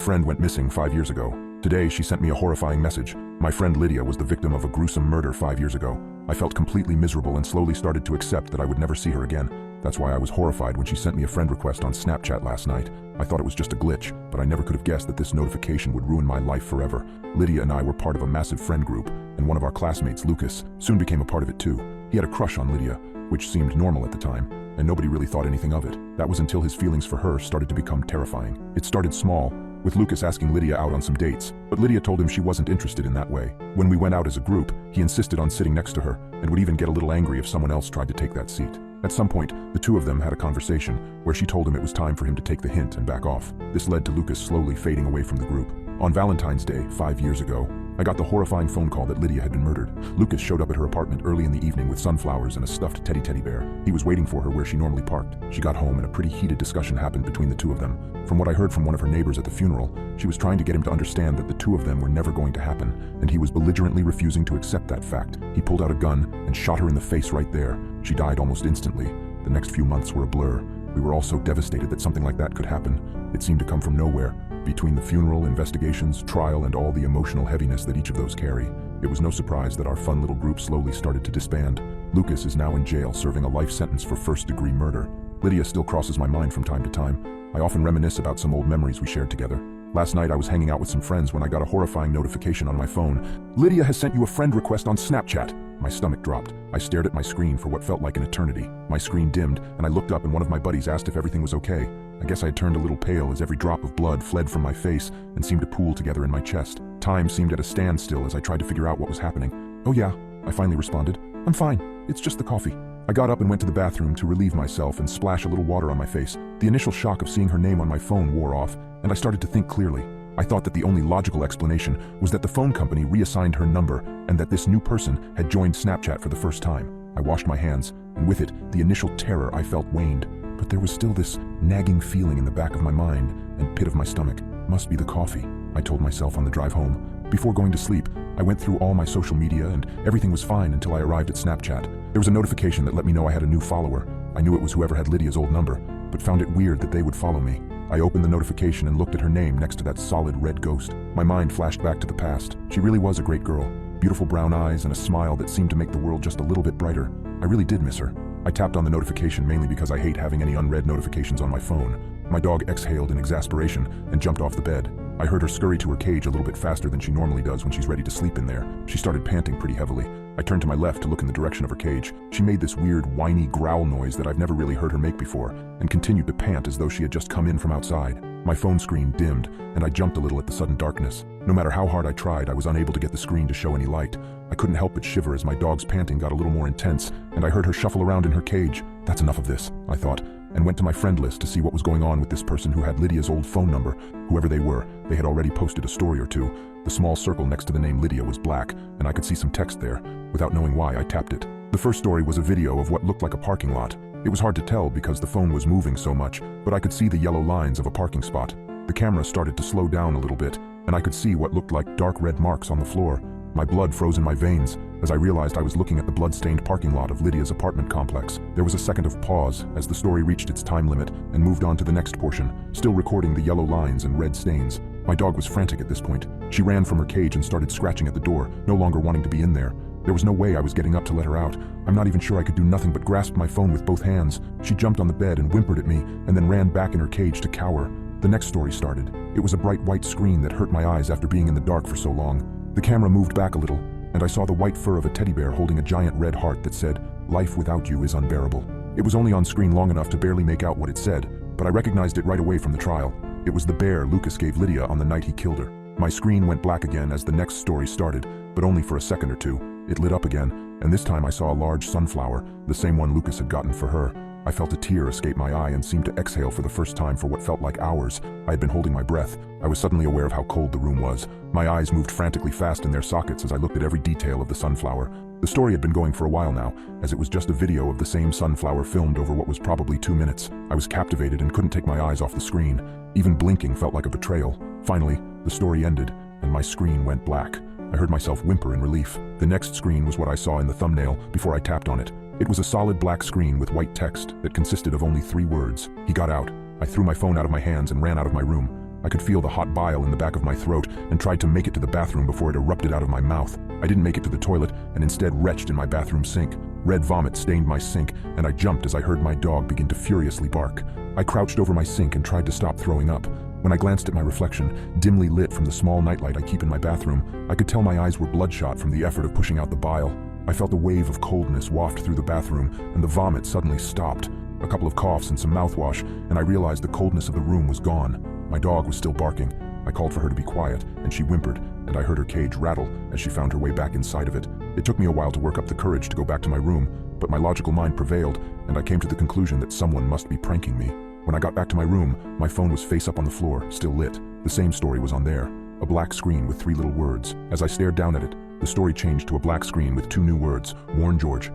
Friend went missing 5 years ago. Today, she sent me a horrifying message. My friend Lydia was the victim of a gruesome murder 5 years ago. I felt completely miserable and slowly started to accept that I would never see her again. That's why I was horrified when she sent me a friend request on Snapchat last night. I thought it was just a glitch, but I never could have guessed that this notification would ruin my life forever. Lydia and I were part of a massive friend group, and one of our classmates, Lucas, soon became a part of it too. He had a crush on Lydia, which seemed normal at the time, and nobody really thought anything of it. That was until his feelings for her started to become terrifying. It started small, with Lucas asking Lydia out on some dates, but Lydia told him she wasn't interested in that way. When we went out as a group, he insisted on sitting next to her, and would even get a little angry if someone else tried to take that seat. At some point, the two of them had a conversation, where she told him it was time for him to take the hint and back off. This led to Lucas slowly fading away from the group. On Valentine's Day, 5 years ago, I got the horrifying phone call that Lydia had been murdered. Lucas showed up at her apartment early in the evening with sunflowers and a stuffed teddy bear. He was waiting for her where she normally parked. She got home and a pretty heated discussion happened between the two of them. From what I heard from one of her neighbors at the funeral, she was trying to get him to understand that the two of them were never going to happen, and he was belligerently refusing to accept that fact. He pulled out a gun and shot her in the face right there. She died almost instantly. The next few months were a blur. We were all so devastated that something like that could happen. It seemed to come from nowhere. Between the funeral, investigations, trial, and all the emotional heaviness that each of those carry, it was no surprise that our fun little group slowly started to disband. Lucas is now in jail serving a life sentence for first-degree murder. Lydia still crosses my mind from time to time. I often reminisce about some old memories we shared together. Last night I was hanging out with some friends when I got a horrifying notification on my phone. "Lydia has sent you a friend request on Snapchat." My stomach dropped. I stared at my screen for what felt like an eternity. My screen dimmed, and I looked up and one of my buddies asked if everything was okay. I guess I had turned a little pale as every drop of blood fled from my face and seemed to pool together in my chest. Time seemed at a standstill as I tried to figure out what was happening. "Oh yeah," I finally responded. "I'm fine. It's just the coffee." I got up and went to the bathroom to relieve myself and splash a little water on my face. The initial shock of seeing her name on my phone wore off, and I started to think clearly. I thought that the only logical explanation was that the phone company reassigned her number and that this new person had joined Snapchat for the first time. I washed my hands, and with it, the initial terror I felt waned. But there was still this nagging feeling in the back of my mind and pit of my stomach. Must be the coffee, I told myself on the drive home. Before going to sleep, I went through all my social media and everything was fine until I arrived at Snapchat. There was a notification that let me know I had a new follower. I knew it was whoever had Lydia's old number, but found it weird that they would follow me. I opened the notification and looked at her name next to that solid red ghost. My mind flashed back to the past. She really was a great girl. Beautiful brown eyes and a smile that seemed to make the world just a little bit brighter. I really did miss her. I tapped on the notification mainly because I hate having any unread notifications on my phone. My dog exhaled in exasperation and jumped off the bed. I heard her scurry to her cage a little bit faster than she normally does when she's ready to sleep in there. She started panting pretty heavily. I turned to my left to look in the direction of her cage. She made this weird, whiny growl noise that I've never really heard her make before, and continued to pant as though she had just come in from outside. My phone screen dimmed, and I jumped a little at the sudden darkness. No matter how hard I tried, I was unable to get the screen to show any light. I couldn't help but shiver as my dog's panting got a little more intense, and I heard her shuffle around in her cage. That's enough of this, I thought, and went to my friend list to see what was going on with this person who had Lydia's old phone number. Whoever they were, they had already posted a story or two. The small circle next to the name Lydia was black, and I could see some text there. Without knowing why, I tapped it. The first story was a video of what looked like a parking lot. It was hard to tell because the phone was moving so much, but I could see the yellow lines of a parking spot. The camera started to slow down a little bit, and I could see what looked like dark red marks on the floor. My blood froze in my veins as I realized I was looking at the blood-stained parking lot of Lydia's apartment complex. There was a second of pause as the story reached its time limit and moved on to the next portion, still recording the yellow lines and red stains. My dog was frantic at this point. She ran from her cage and started scratching at the door, no longer wanting to be in there. There was no way I was getting up to let her out. I'm not even sure I could do nothing but grasp my phone with both hands. She jumped on the bed and whimpered at me, and then ran back in her cage to cower. The next story started. It was a bright white screen that hurt my eyes after being in the dark for so long. The camera moved back a little, and I saw the white fur of a teddy bear holding a giant red heart that said, "Life without you is unbearable." It was only on screen long enough to barely make out what it said, but I recognized it right away from the trial. It was the bear Lucas gave Lydia on the night he killed her. My screen went black again as the next story started, but only for a second or two. It lit up again, and this time I saw a large sunflower, the same one Lucas had gotten for her. I felt a tear escape my eye and seemed to exhale for the first time for what felt like hours. I had been holding my breath. I was suddenly aware of how cold the room was. My eyes moved frantically fast in their sockets as I looked at every detail of the sunflower. The story had been going for a while now, as it was just a video of the same sunflower filmed over what was probably 2 minutes. I was captivated and couldn't take my eyes off the screen. Even blinking felt like a betrayal. Finally, the story ended, and my screen went black. I heard myself whimper in relief. The next screen was what I saw in the thumbnail before I tapped on it. It was a solid black screen with white text that consisted of only 3 words. He got out. I threw my phone out of my hands and ran out of my room. I could feel the hot bile in the back of my throat and tried to make it to the bathroom before it erupted out of my mouth. I didn't make it to the toilet and instead retched in my bathroom sink. Red vomit stained my sink, and I jumped as I heard my dog begin to furiously bark. I crouched over my sink and tried to stop throwing up. When I glanced at my reflection, dimly lit from the small nightlight I keep in my bathroom, I could tell my eyes were bloodshot from the effort of pushing out the bile. I felt a wave of coldness waft through the bathroom, and the vomit suddenly stopped. A couple of coughs and some mouthwash, and I realized the coldness of the room was gone. My dog was still barking. I called for her to be quiet, and she whimpered, and I heard her cage rattle as she found her way back inside of it. It took me a while to work up the courage to go back to my room, but my logical mind prevailed, and I came to the conclusion that someone must be pranking me. When I got back to my room, my phone was face up on the floor, still lit. The same story was on there, a black screen with 3 little words. As I stared down at it, the story changed to a black screen with 2 new words: Warn George.